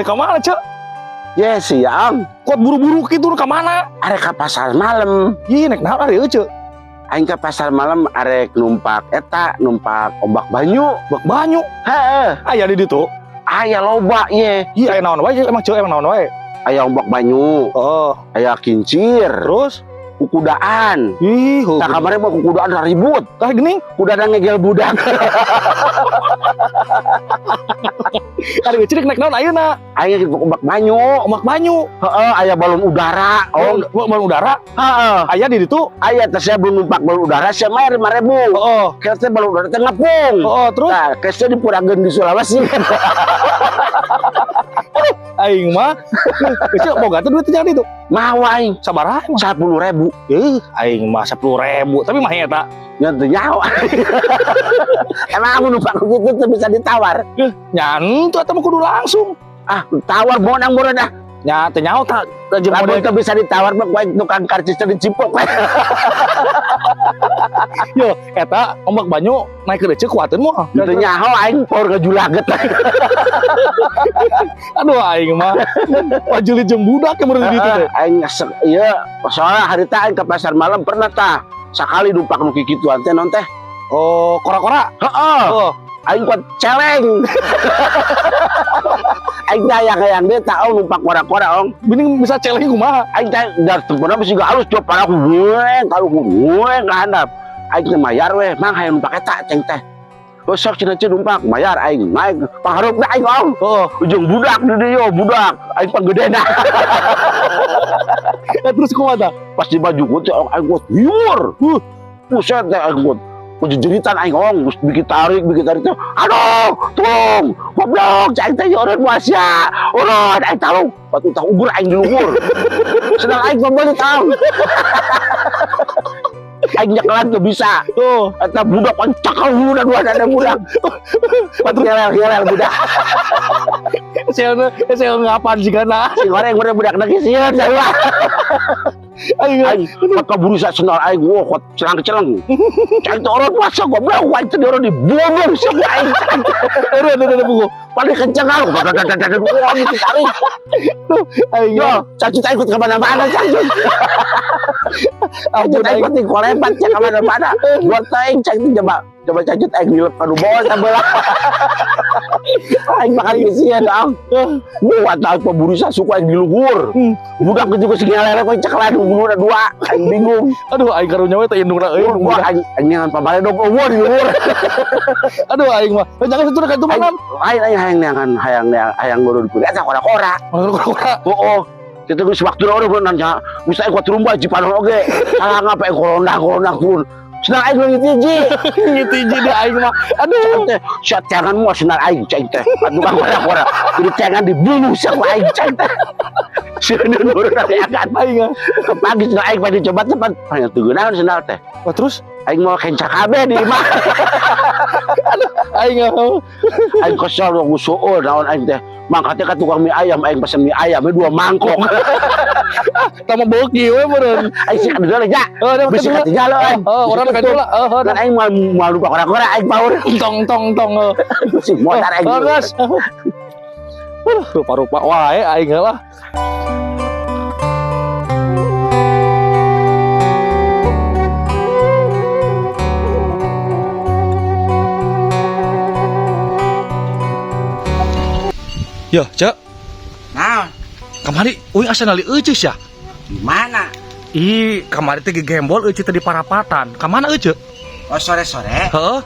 ke mana, Cek? Ya siang, Kuat buru-buru gitu ke mana? arek ka pasar malam. Ih, naik naon ari Cek? Aing ke pasar malam arek numpak ombak banyu. Bak banyu. Heeh, Aya di ditu. aya loba ye. Iya, aya naon wae emang Cek, emang naon wae. Aya ombak banyu, Oh, aya kincir, terus kukudaan. ih, Nah kamarnya mau kukudaan dah ribut. tah geuning. Kudaan ngegel budak. Ari Cek naik naon ayeuna? Aya ombak banyu. Ombak banyu. Heeh, aya balon udara. Oh, balon udara. Heeh. Aya di ditu. Aya teh saya belum numpak balon udara, saya main 5.000. Oh, Kayaknya balon udara teh ngepung. oh, terus Nah, kayaknya dipurageun di Sulawesi. aing mah Cek boga teh duit teh jadi itu. Mau aing Sabaraha emang? 10.000. Aing mah 10.000, tapi mah eta. Nyantu nyawa. Emang aku numpak gitu tuh bisa ditawar. Nyantu eta mah kudu langsung. Ah, tawar bonang murah dah. Nya teh nyaho tah jeung Lamun model teu bisa ditawar mah kuat tukang karcis teh dicipok. yo eta ombak banyu naik ke Cek kuateun moal. Teu nyaho aing power ngejulaget. Aduh aing mah wajuli jeung budak ke meureun di ditu teh. Aing ngesek ieu soalnya harita aing ke pasar malam pernah tah sakali numpak nu kikituan teh non teh. Oh, kora-kora. Heeh. Oh, Aing kuat celeng. Aing teh hayang dia tahu numpak kora-kora ong. geuning bisa celeng kumaha? Aing teh dar tempatna mesti gak halus coba para gue ka handap. Aing teh mayar we, mang hayang numpak eta ceng teh. Terus sok cenah numpak mayar aing naik pangharupna aing ong. Oh, Ujung budak di dieu budak. Aing panggedena. terus kumaha tah? Pas di bajuku teh aing kuat liur. Buset teh aing kuat. Jeritan aing ong, bikin tarik teh. Aduh, tolong, goblok, cai teh urang puasa. Urang aing tahu, batu tahu ugur aing di luhur. Sedang aing goblok tahu. Aing nyekelan tuh bisa. Oh, Eta budak pan cakal budak dua ada budak. Gelel budak. saya ngapan sih kana. Si goreng budak lagi sieun saya. Aing kaburu sa senal aing wo kuat celeng-celeng. Cai teh urang puasa goblok, aing teh urang dibobong sia aing. Ada buku. Paling kenceng aku. Aing Yo, cacut ikut ke mana-mana cacut. ampun Cacut ikut di kolepat cek ke mana-mana. Buat aing cacut coba cacut aing dilep ka bawah sabelah. Aing makan kesian dong. Buat aing pemburu suku aing di luhur. Budak juga segalele kok ceklan guluna dua. Aing bingung. Aduh aing karunya we teh indungna euy. Wah aing ngan pamale dong eueuh di luhur. Aduh aing mah. Jangan situ dekat mana? Aing hayang guru di eta kora-kora. Kora-kora. Oh, kita geus waktu orang berenang nya. Bisa ikut rumah jipan oge. Salah ngapa korona pun. Senang aing lagi tiji. Ngitiji deh aing mah. Aduh. Syat jangan mau senang aing cai teh. Tukang kora-kora. Kudu jangan dibunuh sama aing cai teh. Sieun nurut akan Aing. pagi senang aing pada coba tempat. Aya teu naon senang teh. Oh, terus Aing mau kenca kabeh di imah. aing Aing kesel aku suul naon aing teh. Mangkatnya ka tukang mie ayam aing pesen mie ayam 2 mangkok. tama beuki we meureun. Aing sih kadeu ya. Oh, da Bisa ketinggalan aing. Oh, urang ka dula. Oh, Dan aing mau lupa kora-kora aing baur. tong. Si motor aing. Bagus. Rupa-rupa wae aing lah. Yo, Cek. Nah, Kamari uing asa nali euceus ya? di mana? Ih, kamari teh gembol euceus teh di Parapatan. Ka mana euceus? Oh sore-sore, Heeh,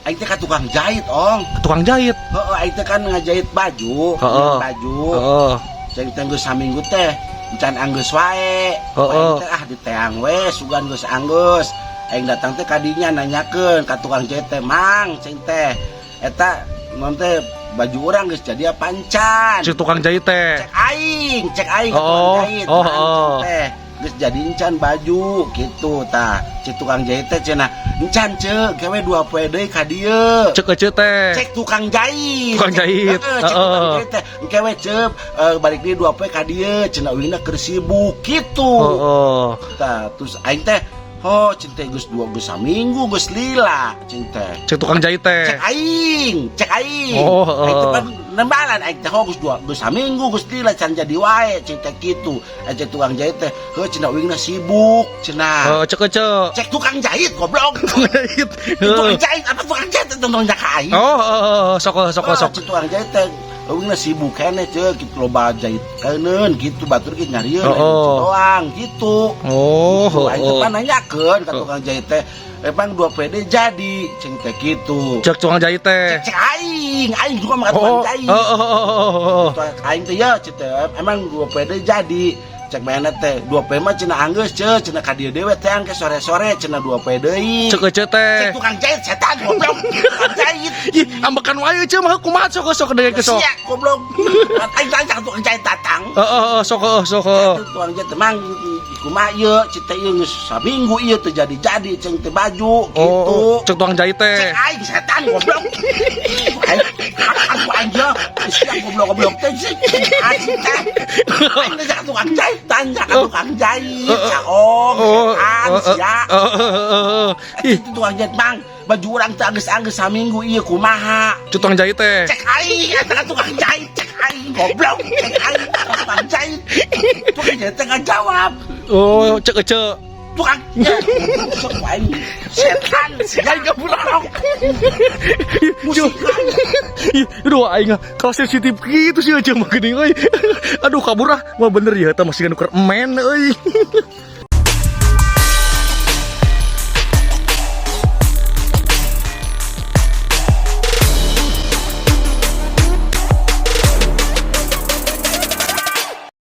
aing teh ka tukang jahit, Ong. tukang jahit. Heeh, aing teh kan ngajahit baju, Heeh. baju. Heeh. Ceng teh geus saminggu teh, encan anggeus wae. Heeh. Aing teh diteang we, sugan geus anggeus. Aing datang teh ka dinya nanyakeun ka tukang jahit teh, "Mang, ceng teh, eta non teh baju orang geus jadi pancan." Si tukang jahit teh. Cek aing Oh, tukang jahit. oh, Mang, oh. ceng teh geus jadi encan baju gitu tah. Cek tukang jahit teh cenah, "Encan ceuk, gawe 2 poe deui ka dieu." Cek ece teh. Cek tukang jahit. Tukang jahit. Heeh, cek tukang jahit teh. Engke we ceuk, balik deui 2 poe ka dieu, cenah wina keur sibuk gitu. Heeh. Tah, terus aing teh Oh, cinta Gus 2 Gus saminggu Gus lila cinta. Cek tukang jahit teh. Cek aing. Oh, Itu kan nembalan aing teh Gus 2 Gus saminggu Gus lila can jadi wae cinta kitu. Cek tukang jahit teh, heuh cenah uingna sibuk cenah. Cek. Cek tukang jahit goblok. Tukang jahit. Tukang jahit apa tukang jahit tentang jak aing. Sok. Cek tukang jahit teh uingna sibuk keneh ceuk kitu loba jahit kaeuneun kitu batur ge nyarieun doang kitu. Aing teh pan nanyakeun ka tukang jahit teh emang 2 PD jadi cing teh kitu. Cek tukang jahit teh. Cek aing juga mah tukang jahit. Aing teh ya cek teh emang 2 PD jadi. Cek mana teh 2 PD mah cenah anggeus cenah ka dieu dewe teh ke sore-sore cenah 2 PD deui. Cek teh. Cek tukang jahit setan goblok. Tukang jahit. Ih, ambekan wae cenah mah kumaha sok deui ke sok. Sia goblok. Aing tanya tukang jahit datang. Sok. Tukang jahit emang kumaha ieu cek teh ieu geus saminggu ieu teh jadi ceng teh baju gitu. Cek tukang jahit teh. Cek aing setan goblok. Aku aja siap goblok teh sih. Aing teh. Aing teh tukang jahit tanya ka tukang jahit. Caong, sia. Itu tukang jahit mang baju urang teh anggeus-anggeus saminggu ieu kumaha. Cek tukang jahit teh. Cek aing eta tukang jahit, cek aing goblok. Cek aing tukang jahit. Tukang jahit teh ngajawab. Cek. Tukang sok aing setan sia goblok. Musikan. Aduh aing kalau sensitif gitu sih aja mah geuning euy. Aduh kabur ah. Wah bener ya eta masih nuker emen euy.